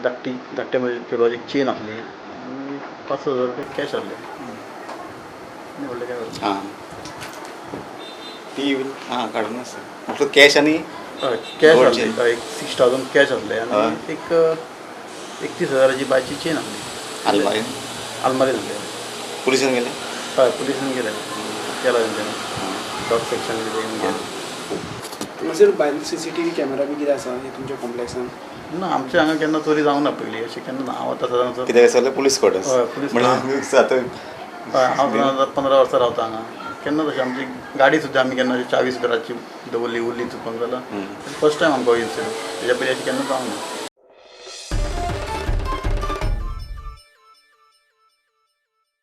धाकट्यामध्ये फिरवायची एक चेन आपली आणि 5,000 रुपये कॅश आले. नाही बोलले काय बोलले हां ती हां काढून म्हटलं कॅश आणि कॅश gold आले chain. एक 6,000 कॅश आले हा. आणि एक 31,000ची बायची चेन आणली. अलमारी अलमारी झाली. पोलिसांनी गेले. हय पुलिसांनी गेले केला तेंच्यानी डॉग सेक्शनमध्ये येऊन गेले. सर भायर CCTV कॅमेरा बी कितें आसा हे तुमच्या कॉम्प्लेक्सान? ना आमच्या हांगा केन्ना चोरी जावंक ना पयलीं अशें केन्ना ना हांव आतां सादारण कित्याक सगळें पुलीस क्वॉर्टर्स हय पुलीस म्हणजे आता हय हांव सादारण 15 वर्सां रावता हांगा केन्ना तशें आमची गाडी सुद्दां आमी केन्ना अशी चावीस घराची दवरली उरली चुकून जाल्यार फर्स्ट टायम आमकां इन्सिडंट तेज्या पयलीं अशें केन्ना जावंक ना.